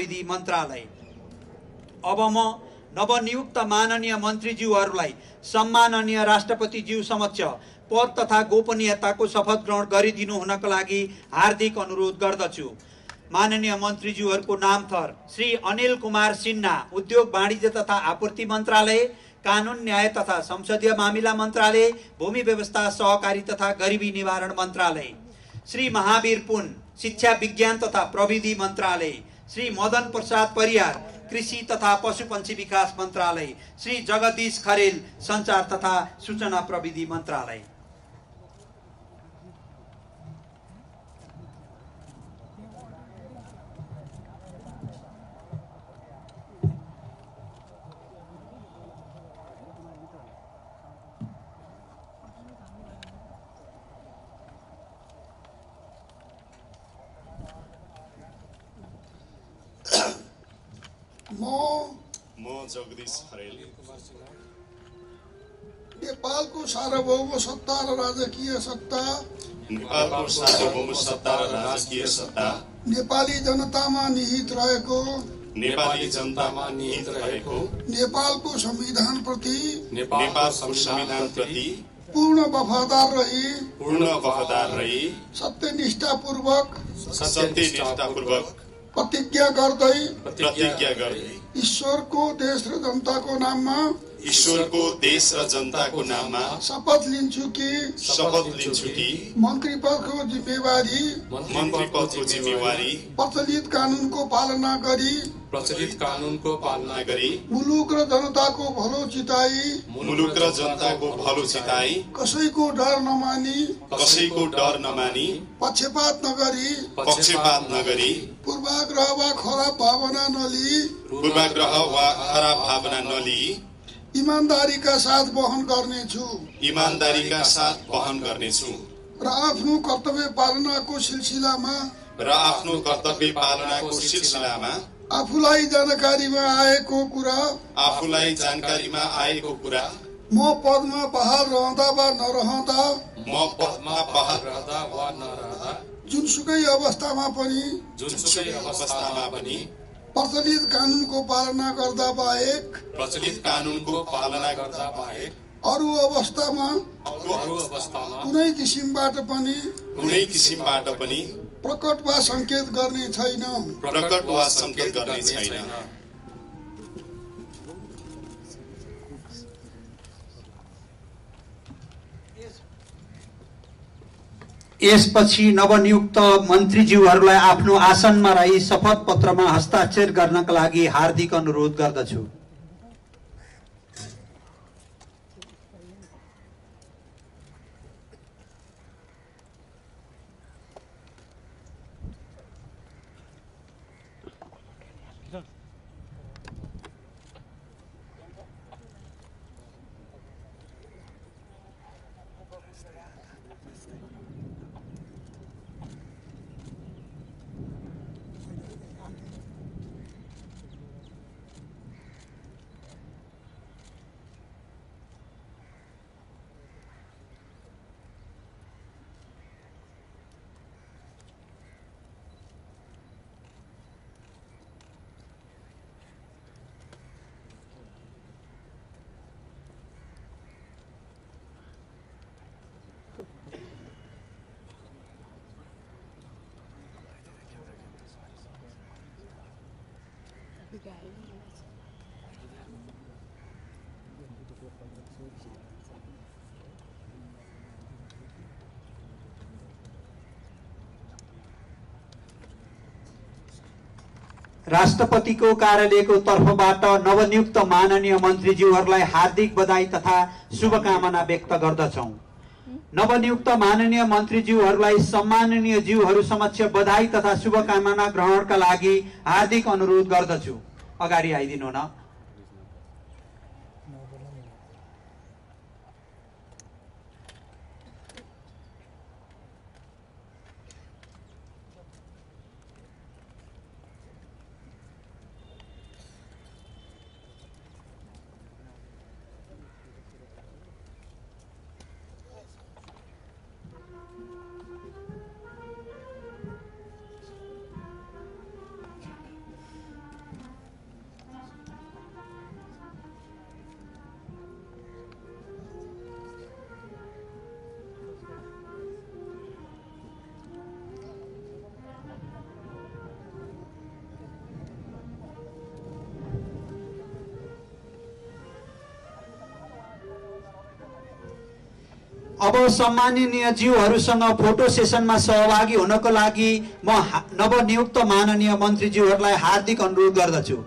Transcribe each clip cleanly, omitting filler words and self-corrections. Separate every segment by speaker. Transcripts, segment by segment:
Speaker 1: प्रविधि मन्त्रालय। अब म नवनियुक्त माननीय मन्त्रीज्यूहरूलाई सम्माननीय राष्ट्रपतिज्यू समक्ष पद तथा गोपनीयताको शपथ ग्रहण गरिदिनु हुनका लागि हार्दिक अनुरोध गर्दछु। माननीय मन्त्रीज्यूहरूको नाम थर: श्री अनिल कुमार सिन्हा, उद्योग वाणिज्य तथा आपूर्ति मन्त्रालय, कानुन न्याय तथा संसदीय मामिला मन्त्रालय, भूमि व्यवस्था सहकारी तथा गरिबी निवारण मन्त्रालय। श्री महावीर पुन, शिक्षा विज्ञान तथा प्रविधि मन्त्रालय। श्री मदन प्रसाद परियार, कृषि तथा पशुपन्छी विकास मन्त्रालय। श्री जगदीश खरेल, सञ्चार तथा सूचना प्रविधि मन्त्रालय।
Speaker 2: म जगदीश खरेल
Speaker 3: नेपालको सार्वभौम सत्ता र राजकीय सत्ता नेपाली जनतामा निहित रहेको नेपालको संविधान प्रति पूर्ण वफादार रही सत्यनिष्ठापूर्वक प्रतिज्ञा गर्दै ईश्वरको देश र जनताको नाममा शपथ लिन्छु कि मन्त्री पदको जिम्मेवारी प्रचलित कानूनको पालना गरी मुलुक र जनताको भलो चिताई कसैको डर नमानी पक्षपात नगरी पूर्वाग्रह वा खराब भावना नलिई ईमानदारीका साथ वहन गर्नेछु र आफ्नो कर्तव्य पालनाको सिलसिलामा आफूलाई जानकारीमा आएको कुरा म पदमा बहाल रहँदा वा नरहँदा जुनसुकै अवस्थामा पनि प्रचलित कानूनको पालना गर्दा बाहेक अरू अवस्थामा कुनै किसिमबाट पनि प्रकट वा संकेत गर्ने छैन।
Speaker 1: यसपछि नवनियुक्त मन्त्रीज्यूहरूलाई आफ्नो आसनमा रही शपथ पत्रमा हस्ताक्षर गर्नका लागि हार्दिक अनुरोध गर्दछु। राष्ट्रपतिको कार्यालयको तर्फबाट नवनियुक्त माननीय मन्त्रीज्यूहरूलाई हार्दिक बधाई तथा शुभकामना व्यक्त गर्दछौं। नवनियुक्त माननीय मन्त्रीज्यूहरूलाई सम्माननीय ज्यूहरू समक्ष बधाई तथा शुभकामना ग्रहणका लागि हार्दिक अनुरोध गर्दछु। अगाडि आइदिनु न। अब सम्माननीय ज्यूहरूसँग फोटो सेसनमा सहभागी हुनको लागि म नवनियुक्त माननीय मन्त्रीज्यूहरूलाई हार्दिक अनुरोध गर्दछु।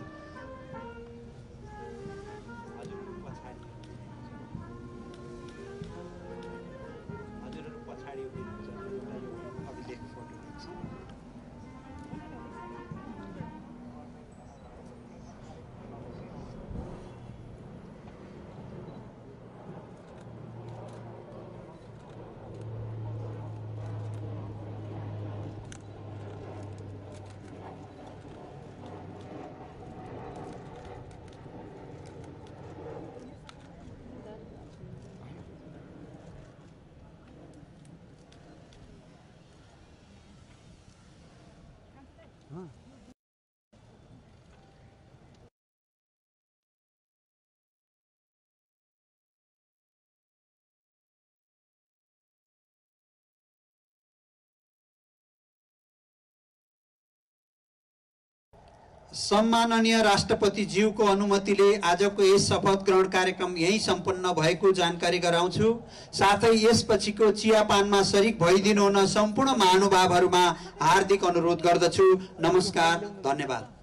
Speaker 1: सम्माननीय राष्ट्रपतिज्यूको अनुमतिले आजको यस शपथ ग्रहण कार्यक्रम यही सम्पन्न भएको जानकारी गराउँछु। साथै यसपछिको चियापानमा शरीक भइदिनु हुन सम्पूर्ण महानुभावहरूमा हार्दिक अनुरोध गर्दछु। नमस्कार, धन्यवाद।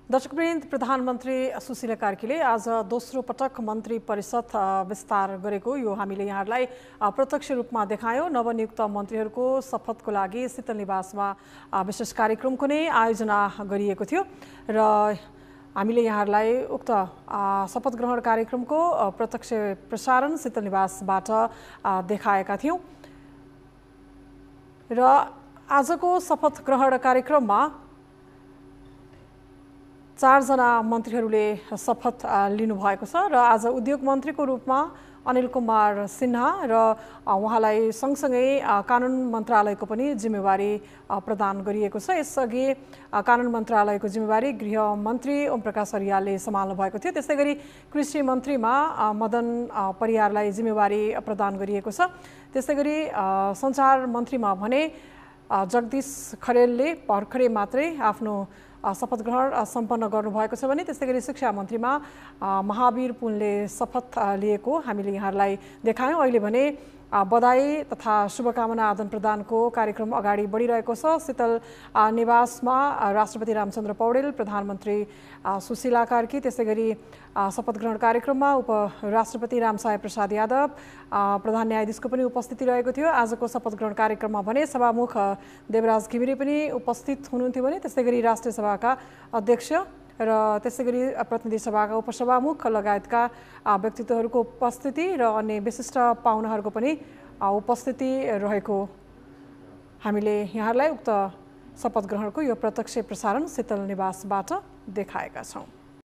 Speaker 4: दर्शकवृन्द, प्रधानमन्त्री सुशीला कार्कीले आज दोस्रो पटक मन्त्री परिषद विस्तार गरेको यो हामीले यहाँहरूलाई प्रत्यक्ष रूपमा देखायौँ। नवनियुक्त मन्त्रीहरूको शपथको लागि शीतल निवासमा विशेष कार्यक्रमको नै आयोजना गरिएको थियो र हामीले यहाँहरूलाई उक्त शपथ ग्रहण कार्यक्रमको प्रत्यक्ष प्रसारण शीतल निवासबाट देखाएका थियौँ र आजको शपथ ग्रहण कार्यक्रममा 4 जना मन्त्रीहरूले शपथ लिनुभएको छ र आज उद्योग मन्त्रीको रूपमा अनिल कुमार सिन्हा र उहाँलाई सँगसँगै कानुन मन्त्रालयको पनि जिम्मेवारी प्रदान गरिएको छ। यसअघि कानुन मन्त्रालयको जिम्मेवारी गृह मन्त्री ओम प्रकाश अरियालले सम्हाल्नु भएको थियो। त्यसै गरी कृषि मन्त्रीमा मदन परियारलाई जिम्मेवारी प्रदान गरिएको छ। त्यसै गरी सञ्चार मन्त्रीमा भने जगदीश खरेलले भर्खरै मात्रै आफ्नो शपथ ग्रहण सम्पन्न गर्नुभएको छ भने त्यसै गरी शिक्षा मन्त्रीमा महावीर पुनले शपथ लिएको हामीले यहाँहरूलाई देखायौँ। अहिले भने बधाई तथा शुभकामना आदान प्रदानको कार्यक्रम अगाडि बढिरहेको छ। शीतल निवासमा राष्ट्रपति रामचन्द्र पौडेल, प्रधानमन्त्री सुशीला कार्की, त्यसै गरी शपथ ग्रहण कार्यक्रममा उपराष्ट्रपति रामसाय प्रसाद यादव, प्रधान न्यायाधीशको पनि उपस्थिति रहेको थियो। आजको शपथ ग्रहण कार्यक्रममा भने सभामुख देवराज घिमिरे पनि उपस्थित हुनुहुन्थ्यो भने त्यसै गरी राष्ट्रिय सभाका अध्यक्ष र त्यसै गरी प्रतिनिधि सभाका उपसभामुख लगायतका व्यक्तित्वहरूको उपस्थिति र अन्य विशिष्ट पाहुनाहरूको पनि उपस्थिति रहेको हामीले यहाँहरूलाई उक्त शपथ ग्रहणको यो प्रत्यक्ष प्रसारण शीतल निवासबाट देखाएका छौँ।